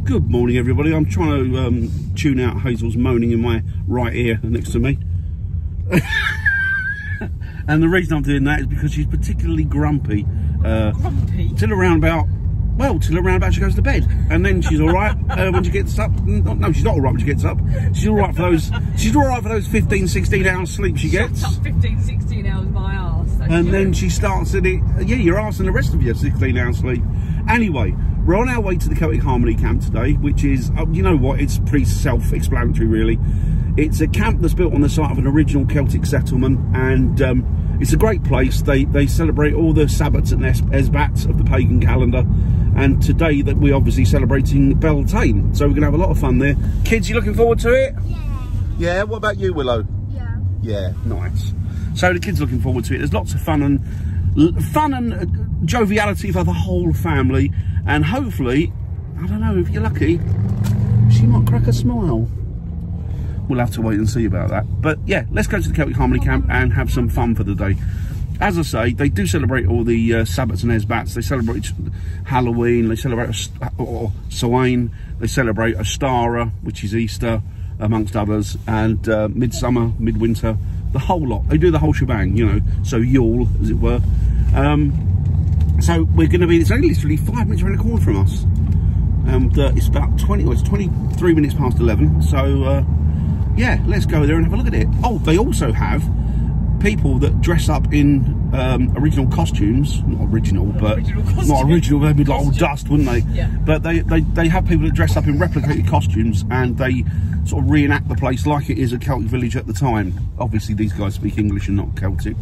Good morning, everybody. I'm trying to tune out Hazel's moaning in my right ear next to me. And the reason I'm doing that is because she's particularly grumpy. Grumpy? Till around about she goes to bed. And then she's all right when she gets up. No, she's not all right when she gets up. She's all right for those 15, 16 hours sleep she gets. Shut up, 15, 16 hours my arse. And then she starts at it, yeah, your arse and the rest of your 16 hours sleep. Anyway, we're on our way to the Celtic Harmony camp today, which is, you know what, it's pretty self-explanatory really. It's a camp that's built on the site of an original Celtic settlement, and it's a great place. They celebrate all the Sabbats and Esbats of the pagan calendar, and today that we're obviously celebrating Beltane, so we're going to have a lot of fun there. Kids, you looking forward to it? Yeah. Yeah, what about you, Willow? Yeah. Yeah, nice. So the kids looking forward to it. There's lots of fun and joviality for the whole family, and hopefully, I don't know, if you're lucky, she might crack a smile. We'll have to wait and see about that. But yeah, let's go to the Celtic Harmony camp and have some fun for the day. As I say, they do celebrate all the Sabbats and Esbats. They celebrate Halloween, they celebrate Samhain, they celebrate Ostara, which is Easter, amongst others, and Midsummer, Midwinter, the whole lot. They do the whole shebang, you know, so Yule, as it were. So we're going to be, it's only literally 5 minutes around the corner from us. It's about 23 minutes past 11, so yeah, let's go there and have a look at it. Oh, they also have people that dress up in original costumes. Not original, but not original. They'd be like all dust, wouldn't they? Yeah. But they have people that dress up in replicated costumes, and they sort of reenact the place like it is a Celtic village at the time. Obviously, these guys speak English and not Celtic.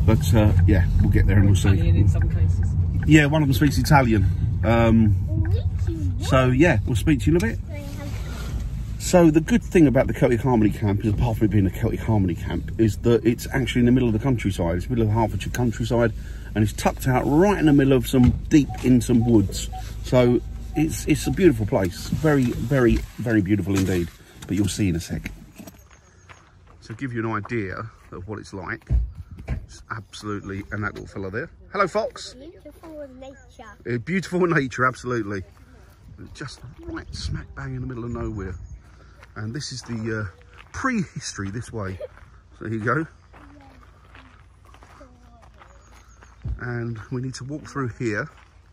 But yeah, we'll get there and we'll see. Italian in some cases. Yeah, one of them speaks Italian. So yeah, we'll speak to you in a bit. So the good thing about the Celtic Harmony camp, is apart from it being a Celtic Harmony camp, is that it's actually in the middle of the countryside. It's the middle of the Hertfordshire countryside, and it's tucked out right in the middle of deep in some woods. So it's a beautiful place. Very, very, very beautiful indeed. But you'll see in a sec. So to give you an idea of what it's like, it's absolutely, and that little fella there. Hello, Fox. Beautiful nature. Beautiful nature, absolutely. Just right smack bang in the middle of nowhere. And this is the prehistory this way. So here you go. And we need to walk through here.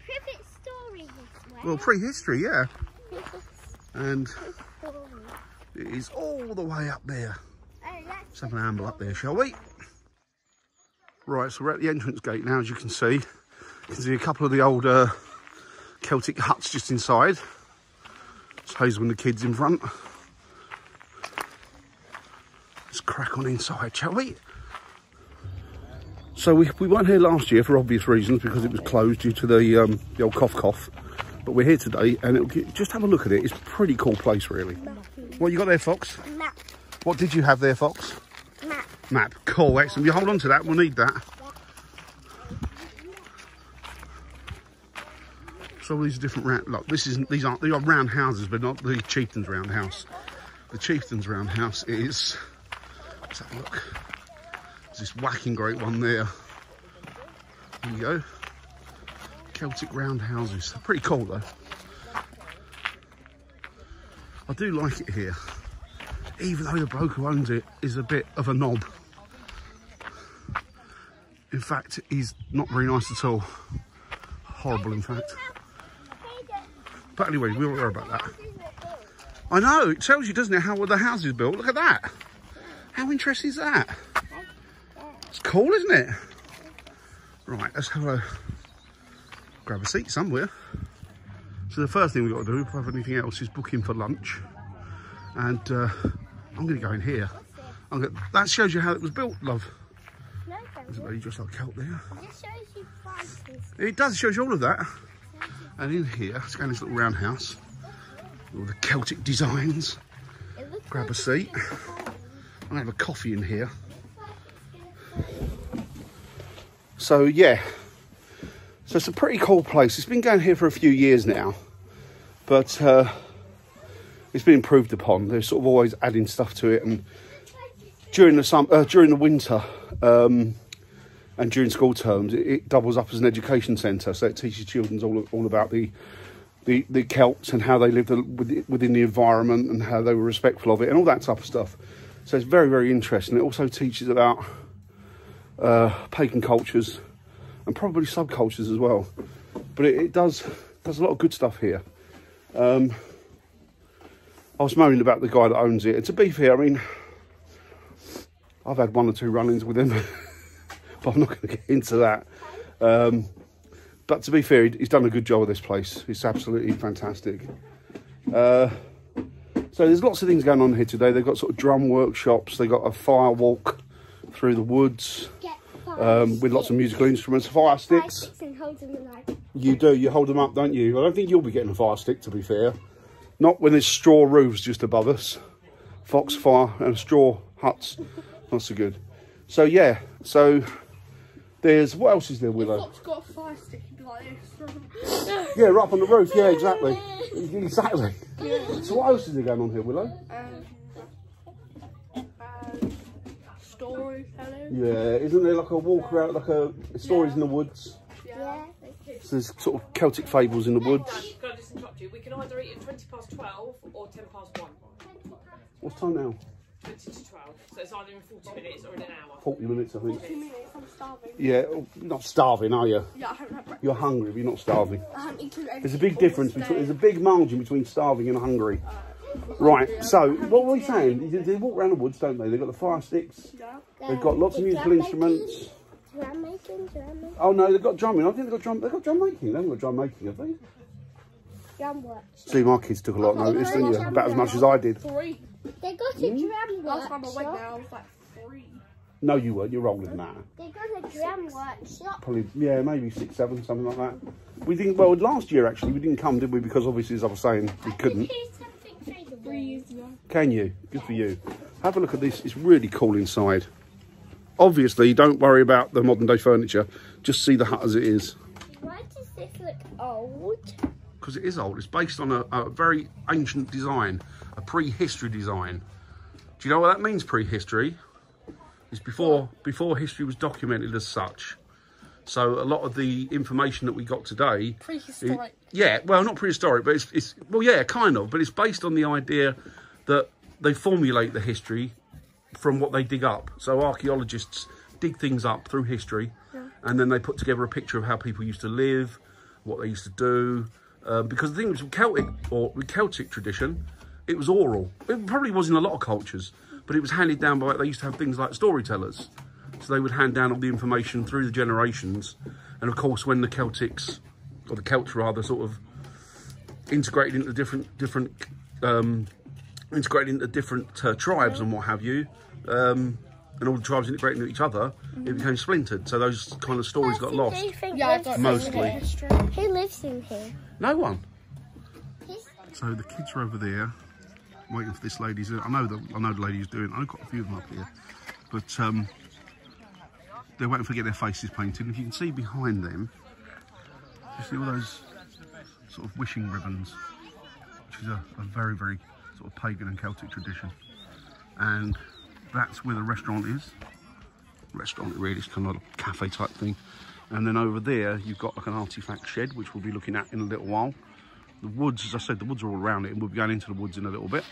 Privet story this way. Well, prehistory, yeah. And it is all the way up there. Let's have an amble up there, shall we? Right, so we're at the entrance gate now, as you can see. You can see a couple of the old Celtic huts just inside. It's Hazel and the kids in front. Let's crack on inside, shall we? So we weren't here last year for obvious reasons, because it was closed due to the old cough. But we're here today, and just have a look at it. It's a pretty cool place, really. What you got there, Fox? Map. What did you have there, Fox? Map. Map. Cool, excellent. You hold on to that. We'll need that. So all these different round. Look, these are round houses, but not the chieftain's round house. The chieftain's round house is. Let's have a look. There's this whacking great one there. There you go. Celtic round houses. They're pretty cool though. I do like it here, even though the bloke who owns it is a bit of a knob. In fact, he's not very nice at all. Horrible, in fact. But anyway, we won't worry about that. I know, it tells you, doesn't it, how the house is built. Look at that. How interesting is that? It's cool, isn't it? Right, let's grab a seat somewhere. So the first thing we've got to do, if we have anything else, is book in for lunch. And I'm going to go in here. That shows you how it was built, love. No, There's a lady just like Celt there. it just shows you prices. It does, it shows you all of that. And in here, let's go in this little roundhouse. All the Celtic designs. Grab a seat. I'm going to have a coffee in here. So yeah, so it's a pretty cool place. It's been going here for a few years now, but it's been improved upon. They're sort of always adding stuff to it, and during the winter and during school terms, it doubles up as an education centre. So it teaches children all about the the Celts and how they lived within the environment and how they were respectful of it and all that type of stuff. So it's very, very interesting. It also teaches about pagan cultures and probably subcultures as well. But it does a lot of good stuff here. I was moaning about the guy that owns it. And to be fair, I mean, I've had 1 or 2 run-ins with him, but I'm not going to get into that. But to be fair, he's done a good job of this place. It's absolutely fantastic. So there's lots of things going on here today. They've got sort of drum workshops. They've got a fire walk through the woods with lots of musical instruments. Fire sticks. And hold them alive. You do. You hold them up, don't you? I don't think you'll be getting a fire stick, to be fair. Not when there's straw roofs just above us. Foxfire and straw huts. Not so good. So, yeah. So, there's... What else is there, Willow? Fox got a fire stick like this. Yeah, right up on the roof. Yeah, exactly. Exactly. So what else is there going on here, Willow? Storytelling. Yeah, isn't there like a walk around, like a stories in the woods? Yeah. So there's sort of Celtic fables in the woods. Dad, can I just interrupt you? We can either eat at 12 or 1. What's time now? 20 to 12. So it's either in 40 minutes or in an hour. 40 minutes, I think. 2 minutes, I'm starving. Yeah, not starving, are you? Yeah, I haven't had breakfast. You're hungry, but you're not starving. I haven't eaten anything. There's a big difference between, there's a big margin between starving and hungry. Right, so what were we saying? They walk around the woods, don't they? They've got the fire sticks. Yeah. They've got lots of musical instruments. Drum making. Oh no, they've got drumming. I think they've got drum making. They haven't got drum making, have they? Drum work. See, my kids took a lot of notice, didn't you? About as much as I did. 3. They got a drum Last time I went workshop. there, I was like 3. No, you weren't. You're older than that. They got a drum workshop. Probably, yeah, maybe 6, 7, something like that. We didn't. Well, last year actually, we didn't come, did we? Because obviously, as I was saying, we couldn't. 3 years ago. Can you? Good for you. Have a look at this. It's really cool inside. Obviously, don't worry about the modern day furniture. Just see the hut as it is. Why does this look old? Because it is old. It's based on a very ancient design, a prehistory design. Do you know what that means, prehistory? It's before history was documented as such. So a lot of the information that we got today... Prehistoric. Yeah, well, not prehistoric, but it's... Well, yeah, kind of. But it's based on the idea that they formulate the history from what they dig up. So archaeologists dig things up through history, and then they put together a picture of how people used to live, what they used to do. Because the thing was, with Celtic tradition, it was oral. It probably was in a lot of cultures, but it was handed down by, they used to have things like storytellers. So they would hand down all the information through the generations. And of course, when the Celtics, or the Celts rather, sort of integrated into different tribes and what have you, and all the tribes integrated into each other, it became splintered. So those kind of stories got lost. Yeah, I don't Mostly. Who lives in here? No one. So the kids are over there, waiting for this lady. I know the lady who's doing it. I've got a few of them up here, but they're waiting for get their faces painted. If you can see behind them, you see all those sort of wishing ribbons, which is a very, very sort of pagan and Celtic tradition. And that's where the restaurant is. Restaurant, really, it's kind of like a cafe type thing. And then over there, you've got like an artifact shed, which we'll be looking at in a little while. The woods, as I said, the woods are all around it, and we'll be going into the woods in a little bit.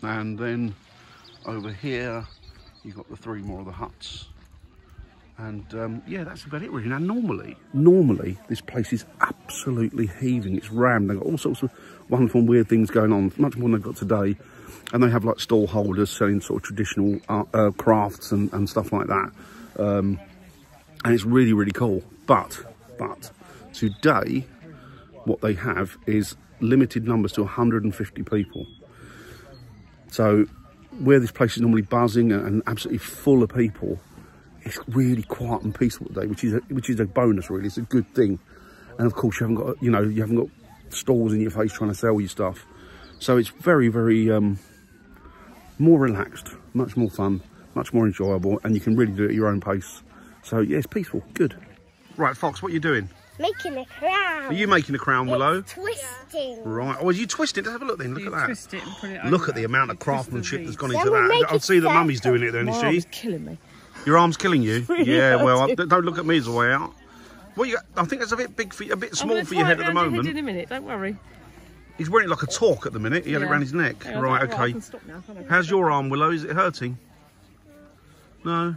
And then over here, you've got the 3 more of the huts. And yeah, that's about it really. Now, normally, this place is absolutely heaving. It's rammed. They've got all sorts of wonderful and weird things going on, much more than they've got today. And they have like stall holders selling sort of traditional crafts and stuff like that. And it's really, really cool. But today, what they have is limited numbers to 150 people. So where this place is normally buzzing and absolutely full of people, it's really quiet and peaceful today, which is a bonus really. It's a good thing. And of course you haven't got stalls in your face trying to sell you stuff. So it's very, very more relaxed, much more fun, much more enjoyable, and you can really do it at your own pace. So yeah, it's peaceful, good. Right, Fox, what are you doing? Making a crown. Are you making a crown, Willow? It's twisting. Right. Oh, are you twisting? Let's have a look then. Look at that. Twist it and put it Look over. at the amount of craftsmanship that's gone Then into we'll that. make I'll a see that Mummy's circle. doing it then, My is arm's she? killing me. Your arm's killing you? Yeah, well, I do. don't look at me as a way out. Well, I think it's a bit big for you, a bit small for your head at the In a moment. minute, don't worry. He's wearing like a torque at the minute. He had it around his neck. Yeah, Right, I okay. can stop now, can't I? How's your arm, Willow? Is it hurting? No.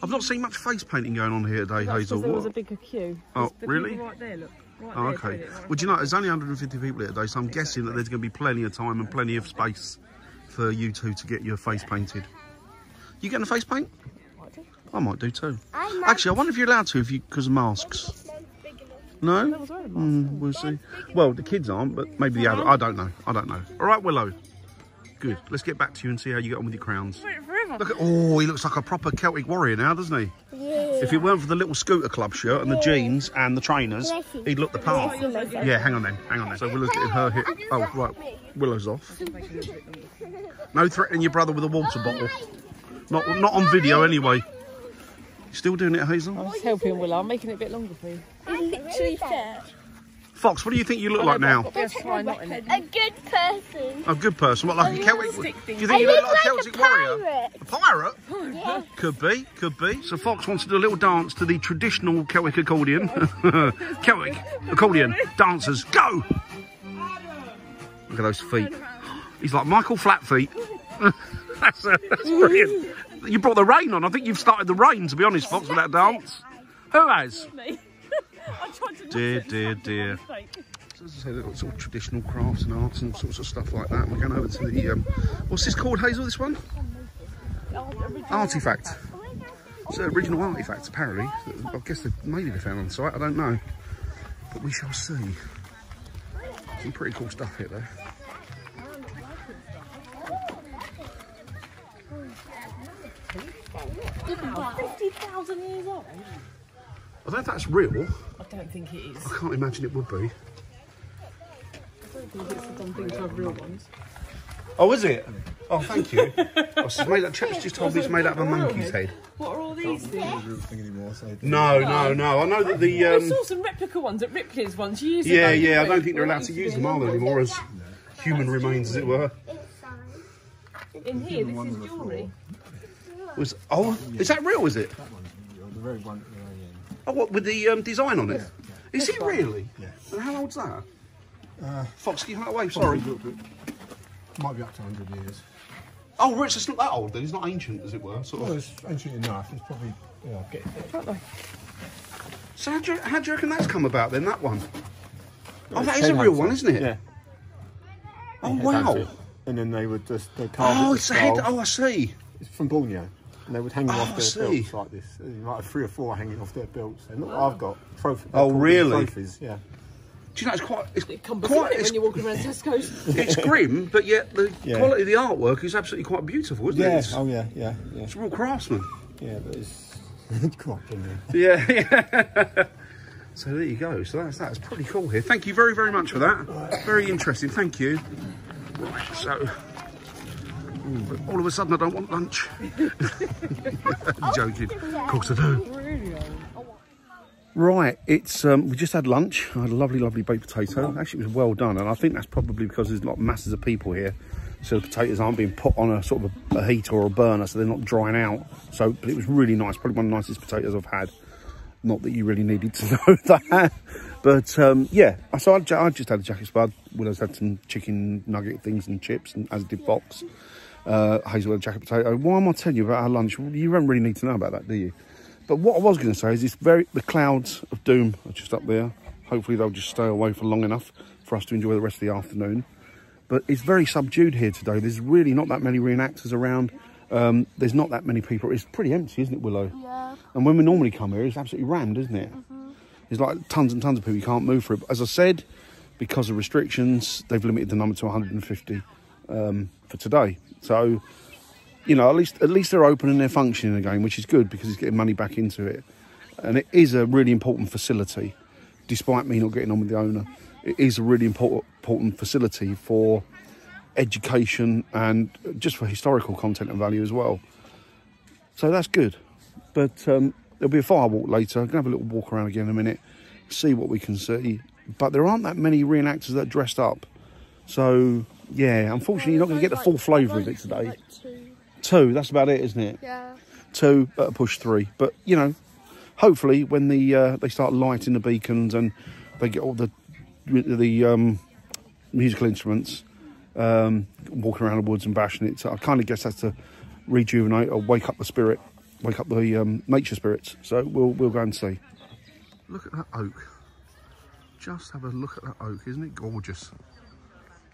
I've not seen much face painting going on here today, Hazel. There was a bigger queue. Oh, The really? people right there, look. Right Oh, there, okay. doing it, right Well, do you know, there's only 150 people here today, so I'm guessing that there's going to be plenty of time and plenty of space for you two to get your face painted. You getting a face paint? I might do too. Actually, I wonder if you're allowed to, because of masks. No? We'll see. Well, the kids aren't, but maybe the adults. I don't know. I don't know. All right, Willow. Good. Let's get back to you and see how you get on with your crowns. Look at, oh, he looks like a proper Celtic warrior now, doesn't he? Yeah. If it weren't for the little scooter club shirt and the jeans and the trainers, he'd look the part. Yeah, hang on then. Hang on then. So Willow's getting her hit. Oh, right. Willow's off. No threatening your brother with a water bottle. Not on video anyway. Still doing it, Hazel? I'm just helping Willow. I'm making it a bit longer for you. Literally fair. Fox, what do you think you look like now? A good person. A good person. What, like a Celtic? Do you think I you look look like a like Celtic a warrior? pirate. A pirate? Yeah. Could be, could be. So Fox wants to do a little dance to the traditional Celtic accordion. Celtic accordion dancers, go! Look at those feet. He's like Michael Flatfeet. That's brilliant. You brought the rain on. I think you've started the rain, to be honest, Fox, with that dance. Who has? Dear, dear, dear. So as I say, they've got sort of traditional crafts and arts and sorts of stuff like that. We're going over to the, what's this called, Hazel, this one? Artifact. It's an original artifact, apparently. I guess maybe they found on site, I don't know. But we shall see. Some pretty cool stuff here, though. Wow, 50,000 years old? I don't know if that's real. I don't think it is. I can't imagine it would be. I don't think it's a dumb thing to have real ones. Oh, is it? Oh, thank you. That chap's just told me it's made out of a monkey's head. What are all these things? No. I know that the... I saw some replica ones at Ripley's once years ago. Yeah, I don't think they're allowed to use them, are they, anymore, as human remains, as it were. In here, this is jewellery. Oh, is that real, is it? The very one. Oh, what, with the design on it? Is it really? Yeah. And how old's that? Fox, can you hold that away? Sorry. Might be up to 100 years. Oh, Rich, it's not that old then. It's not ancient, as it were. Sort of. Well, it's ancient enough. It's probably, So how do you reckon that's come about then, that one? Oh, that is a real one, isn't it? Yeah. Oh, wow. And then they would just... Oh, it's a head. Oh, I see. It's from Borneo. And they would hang them off their I see. belts like this. You might have 3 or 4 hanging off their belts. And look what I've got. Trophies. Oh, really? Trophies, yeah. Do you know, it's It quite... when you're walking around Tesco's. It's grim, but yet the quality of the artwork is absolutely quite beautiful, isn't it? Yeah. It's, Oh, yeah. it's a real craftsman. Yeah, but it's quite brilliant. Yeah. So there you go. So that's pretty cool here. Thank you very, very much for that. Very interesting. Thank you. Right, so... But all of a sudden I don't want lunch. I'm joking. Of course I do. Right, it's we just had lunch. I had a lovely, lovely baked potato. Actually, it was well done, and I think that's probably because there's like masses of people here, so the potatoes aren't being put on a sort of a heater or a burner, so they're not drying out. So, but it was really nice. Probably one of the nicest potatoes I've had. Not that you really needed to know that, but yeah. So I just had a jacket spud. Willow's had some chicken nugget things and chips, and as did Fox. Hazel had a jacket potato. Why am I telling you about our lunch? You don't really need to know about that, do you? But what I was going to say is the clouds of doom are just up there. Hopefully they'll just stay away for long enough for us to enjoy the rest of the afternoon. But it's very subdued here today. There's really not that many reenactors around. There's not that many people. It's pretty empty, isn't it, Willow? Yeah. And when we normally come here, it's absolutely rammed, isn't it? There's like tons and tons of people. You can't move through. But as I said, because of restrictions, they've limited the number to 150 for today. So, you know, at least they're open and they're functioning again, which is good because it's getting money back into it. And it is a really important facility, despite me not getting on with the owner. It is a really important facility for education and just for historical content and value as well. So that's good. But there'll be a fire walk later. I'm going to have a little walk around again in a minute, see what we can see. But there aren't that many reenactors that are dressed up. So... yeah, unfortunately, you're not going to get the full flavour of it today. Like 2, that's about it, isn't it? Yeah. 2, at a push 3. But, you know, hopefully when they start lighting the beacons and they get all the musical instruments, walking around the woods and bashing it. So I kind of guess that's to rejuvenate or wake up the spirit, wake up the nature spirits. So we'll go and see. Look at that oak. Just have a look at that oak. Isn't it gorgeous?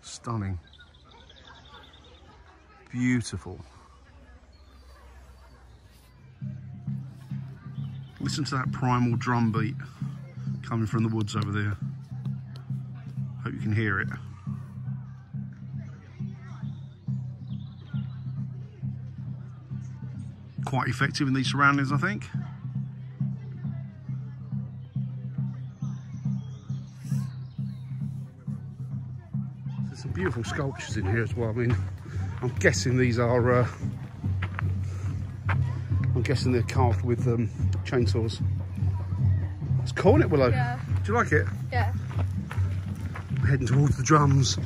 Stunning. Beautiful. Listen to that primal drum beat coming from the woods over there. Hope you can hear it. Quite effective in these surroundings, I think. There's some beautiful sculptures in here as well. I mean, I'm guessing these are I'm guessing they're carved with chainsaws. It's cool, isn't it, Willow? Yeah. Do you like it? Yeah. We're heading towards the drums.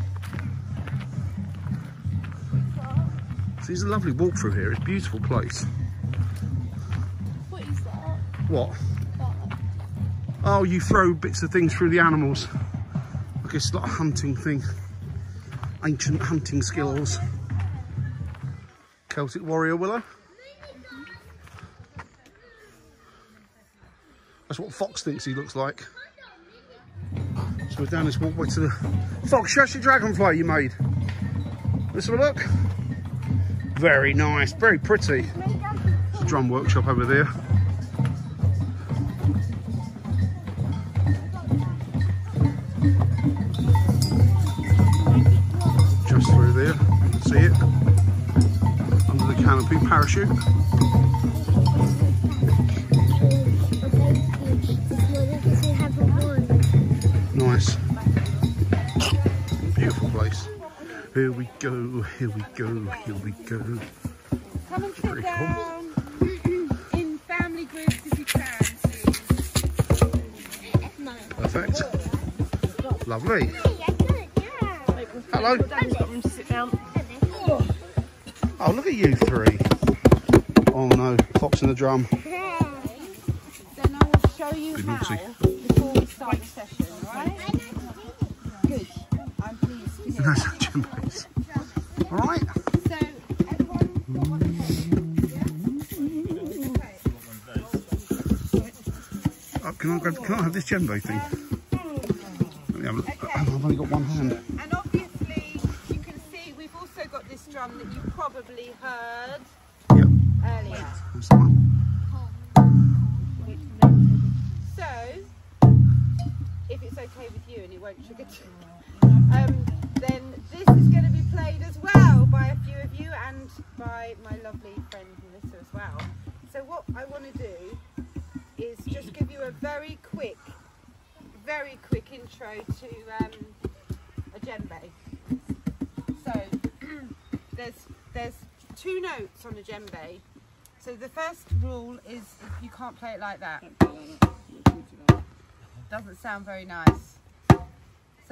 So it's a lovely walk through here. It's a beautiful place. What is that? What? Oh, you throw bits of things through the animals. I guess it's like a hunting thing. Ancient hunting skills. Celtic warrior, Willow. That's what Fox thinks he looks like. So we're down this walkway to the... Fox, show us your dragonfly you made. Let's have a look. Very nice, very pretty. There's a drum workshop over there. Just through there, you can see it. Under the canopy, parachute. Nice. Beautiful place. Here we go, here we go, here we go. Come and sit down in family groups if you can, please. Perfect. Lovely. Hello. Dad's got room to sit down. Oh, look at you three. Oh no, Fox and the drum. Then I will show you Bit how naughty. before we start the session, alright? Good. I'm pleased to hear Nice that. djembes. All right. So, everyone got one of those? Yeah? Oh, can I have this djembe thing? Let me have a look. I've only got one hand. And obviously, you can see we've also got this drum that you probably heard Yep. earlier. That's the one. So, if it's okay with you and it won't trigger then this is going to be played as well by a few of you and by my lovely friend Melissa as well. So what I want to do is just give you a very quick intro to a djembe. So there's two notes on a djembe. So the first rule is if you can't play it like that. Doesn't sound very nice. So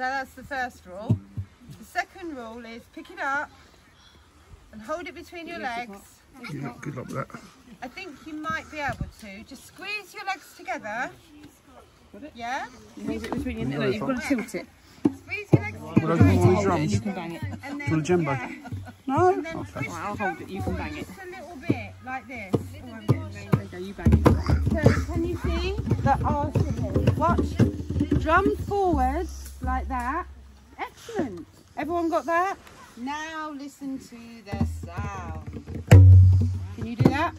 that's the first rule. The second rule is pick it up and hold it between your legs. Good luck with that. I think you might be able to. Just squeeze your legs together. Yeah? Hold it between your legs. You've got to tilt it. Squeeze your legs Will I together. go on these And drums? you can bang it. And For the then, djembe? No? and then Okay. push Right, I'll the drum hold it, you can forward bang it. just a little bit, like this. There you go, you bang it. So can you see the arse? Watch. Drum forward like that. Excellent. Everyone got that? Now listen to the sound. Can you do that?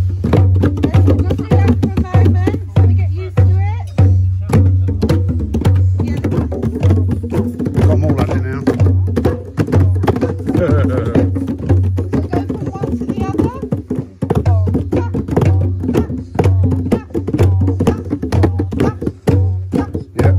Just do that for a moment so we get used to it. Yeah. Got them all at it now. So go from one to the other. Yeah.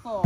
4.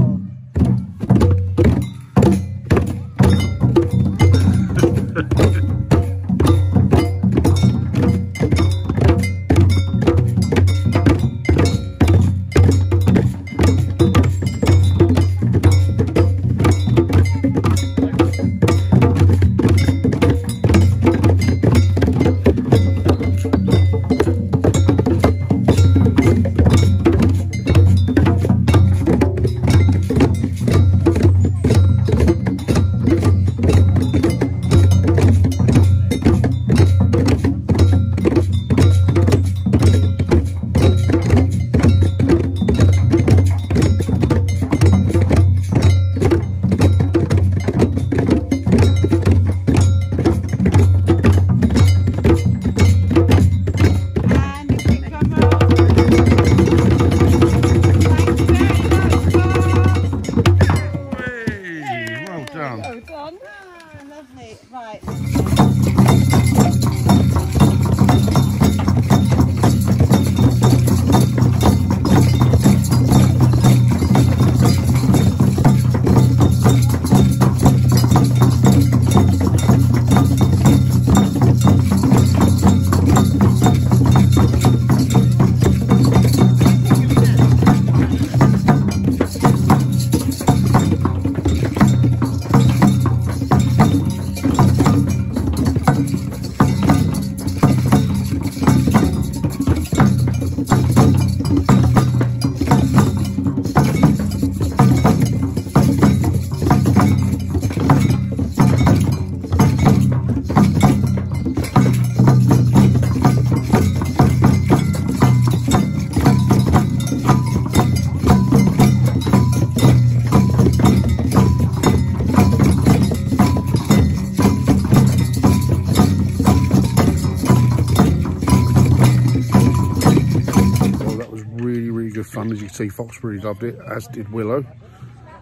Fun, as you can see. Fox really loved it, as did Willow.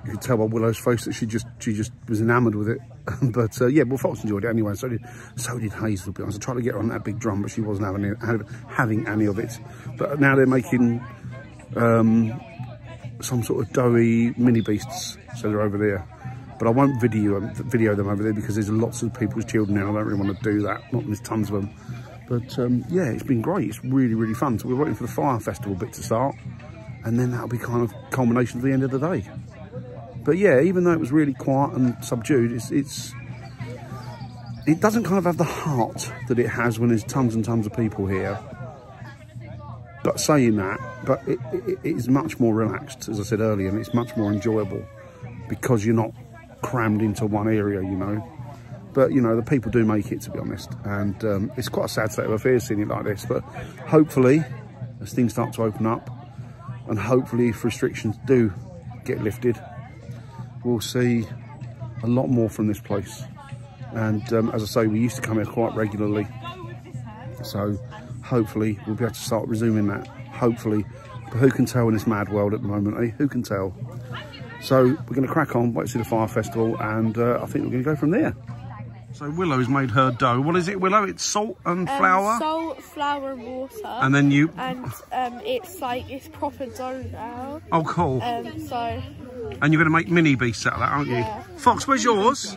You could tell by Willow's face that she just was enamoured with it. But yeah, well, Fox enjoyed it anyway. So did Hazel. I was trying to get her on that big drum, but she wasn't having any of it. But now they're making some sort of doughy mini beasts, so they're over there. But I won't video them over there because there's lots of people's children now. I don't really want to do that. Not there's tons of them. But yeah, it's been great. It's really, really fun. So we're waiting for the fire festival bit to start. And then that'll be kind of culmination of the end of the day. But yeah, even though it was really quiet and subdued, it doesn't kind of have the heart that it has when there's tons and tons of people here. But saying that, it is much more relaxed, as I said earlier, and it's much more enjoyable because you're not crammed into one area, you know. But, you know, the people do make it, to be honest. And it's quite a sad state of affairs seeing it like this. But hopefully, as things start to open up, and hopefully if restrictions do get lifted, we'll see a lot more from this place. And as I say, we used to come here quite regularly. So hopefully we'll be able to start resuming that. Hopefully. But who can tell in this mad world at the moment, eh? Who can tell? So we're going to crack on, wait to see the fire festival, and I think we're going to go from there. So Willow's made her dough. What is it, Willow? It's salt and flour? Salt, flour and water. And then you... And it's proper dough now. Oh, cool. So... And you're going to make mini beasts out of that, aren't you? Yeah. Fox, where's yours?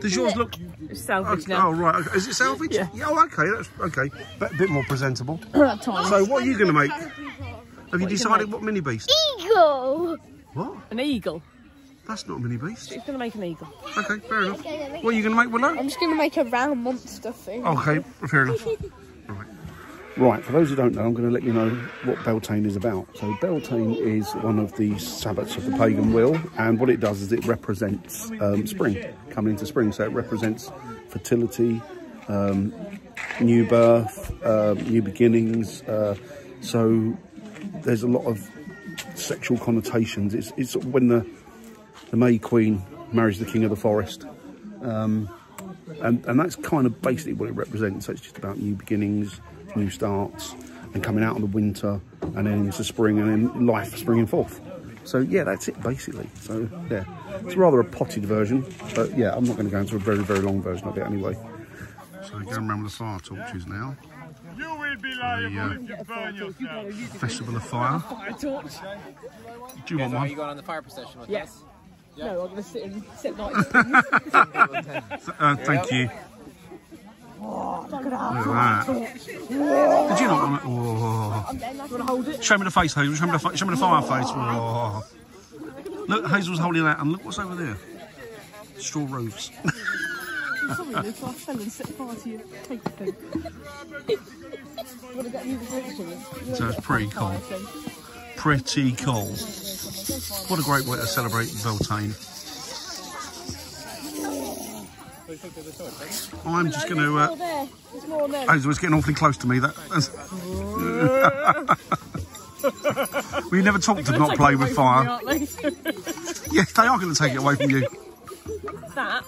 Does yours look... It's salvage now. Oh, right. Okay. Is it salvage? Yeah. Oh, okay. That's okay. But a bit more presentable. So what are you going to make? Have you decided what mini beast? Eagle! What? An eagle. That's not a mini beast. It's going to make an eagle. Okay, fair enough. What are you going to make, Willow? I'm just going to make a round monster thing. Okay, fair enough. Right, for those who don't know, I'm going to let you know what Beltane is about. So Beltane is one of the sabbats of the pagan wheel, and what it does is it represents spring, coming into spring. So it represents fertility, new birth, new beginnings. So there's a lot of sexual connotations. It's when the May Queen marries the King of the Forest. And that's kind of basically what it represents. So it's just about new beginnings, new starts, and coming out of the winter and then into spring and then life springing forth. So yeah, that's it basically. So yeah, it's rather a potted version, but yeah, I'm not going to go into a very, very long version of it anyway. So going around with the fire torches now. You will Festival of Fire. Do you want Are one? you going on the fire procession with Yes. us? No, I'm going to sit and sit like Thank you. Look at that. Did you not want it? Oh. You want to hold it? Show me the face, Hazel. Show me the fire face. Oh. Look, Hazel's holding that, and look what's over there. Straw roofs. Sorry, Luke, I fell and set fire to your cake thing. So it's pretty cool. Pretty cool. What a great way to celebrate Beltane. I'm just going to... Hazel, it's getting awfully close to me. We never talked to not play with fire. Yes, they are going to take it away from you. That.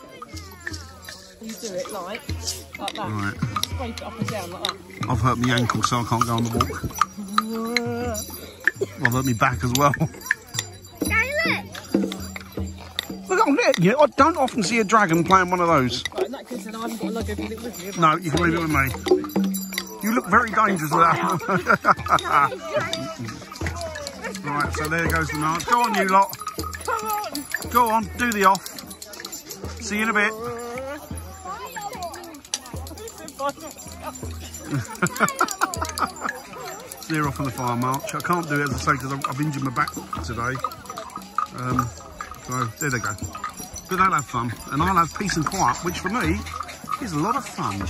You do it like that. Right. Scrape it up and down like that. I've hurt my ankle, so I can't go on the walk. I've hurt my back as well. Look, I'm there. I don't often see a dragon playing one of those. Right, in that case, then I haven't got a lug with it with me. No, you can leave it with me. You look very dangerous with that. Right, so there goes the march. Go on, you lot. Come on. Go on, do the off. See you in a bit. They're off on the fire march. I can't do it, as I say, because I've injured my back today. So there they go. But they'll have fun, and I'll have peace and quiet, which for me is a lot of fun.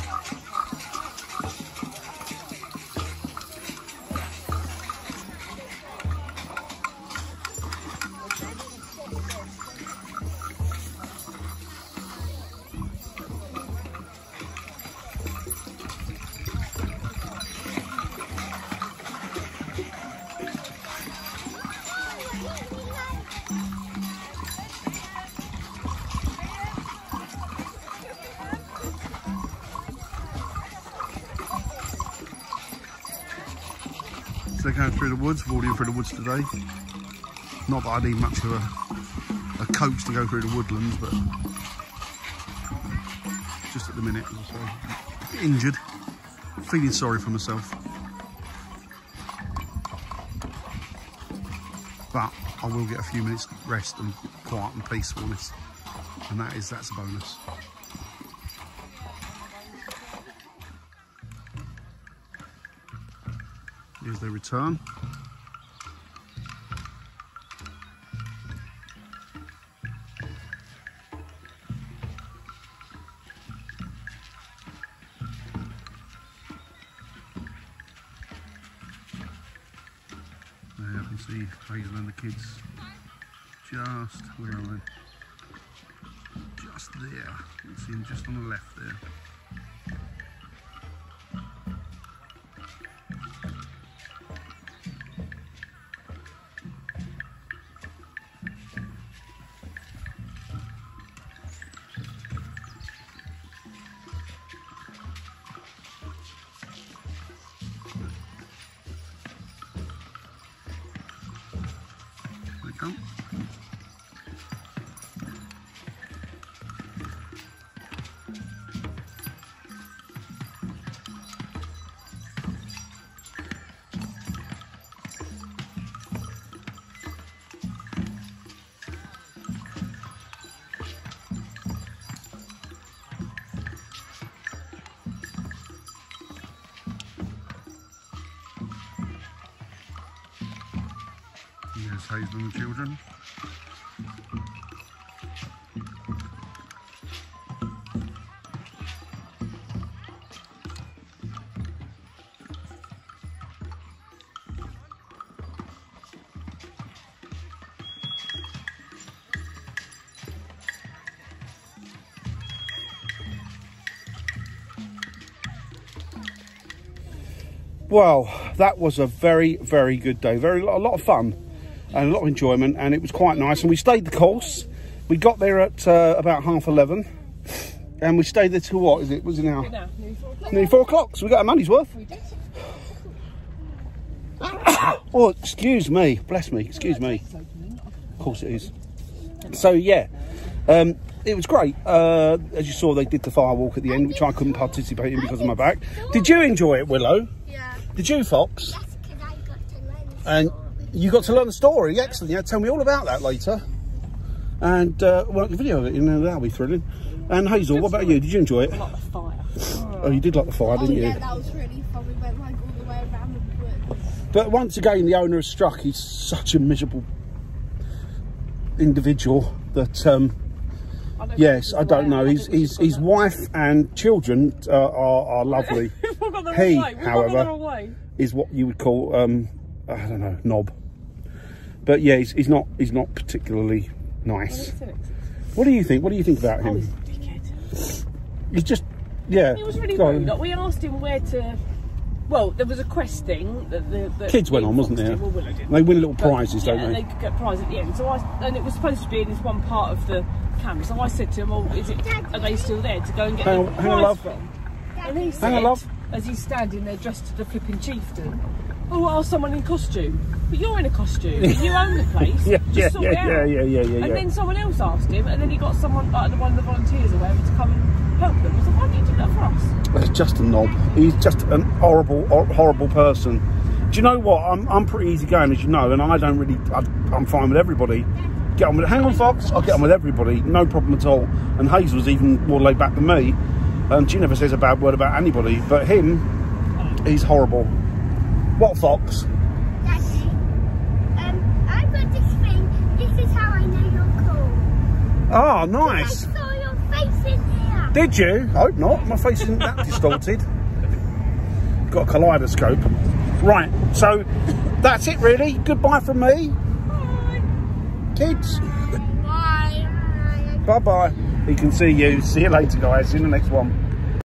So they're going through the woods, we're already through the woods today. Not that I need much of a coach to go through the woodlands, but just at the minute, as I say, injured, feeling sorry for myself. But I will get a few minutes rest and quiet and peacefulness, and that's a bonus. Here's their return. There you can see Hazel and the kids just, where are they? Just there. You can see them just on the left there. Come. Here's Hazel and the children. Well, that was a very, very good day. A lot of fun and a lot of enjoyment, and it was quite nice. And we stayed the course. We got there at about 11:30, and we stayed there till what is it? Was it now? Nearly 4 o'clock. So we got our money's worth. We did. Oh, excuse me. Bless me. Excuse me. Of course it is. So yeah, it was great. As you saw, they did the fire walk at the end, which I couldn't participate in because of my back. Did you enjoy it, Willow? Yeah. Did you, Fox? That's because I got to learn. And you got to learn the story. Excellent. Yeah, tell me all about that later. And well, the video of it, you know, that'll be thrilling. And Hazel, what about you? Did you enjoy it? I like the fire. Oh, you did like the fire, didn't you? Yeah, that was really fun. We went like all the way around the woods. But once again, the owner has struck. He's such a miserable individual that, yes, I don't know. His wife and children are lovely. He, however, is what you would call, I don't know, knob. But yeah, he's not particularly nice. What do you think? What do you think about him? He's a dickhead. He's just, yeah. He was really rude. Like, we asked him where to. Well, there was a quest thing that the kids went on, wasn't there? Well, Willow did. They win little prizes, don't they? They could get prizes at the end. And it was supposed to be in this one part of the camp. So I said to him, "Oh, are they still there to go and get the prize from?" And he said, as he's standing there dressed to the flipping chieftain, "Oh, I'll someone in costume." But you're in a costume. You own the place. yeah. And then someone else asked him, and then he got someone, like one of the volunteers or whatever, to come and help them. I said, "Why didn't you do that for us?" He's just a knob. He's just an horrible person. Do you know what? I'm pretty easygoing, as you know, and I don't really. I'm fine with everybody. Get on with it. Hang on, Fox. I'll get on with everybody. No problem at all. And Hazel's even more laid back than me, and she never says a bad word about anybody. But him, he's horrible. What, Fox? Daddy, I've got this thing. This is how I know you're cool. Oh, nice. I saw your face in here. Did you? I hope not. My face isn't that distorted. Got a kaleidoscope. Right, so that's it really. Goodbye from me. Bye. Kids. Bye. Bye-bye. He can see you. See you later, guys. In the next one.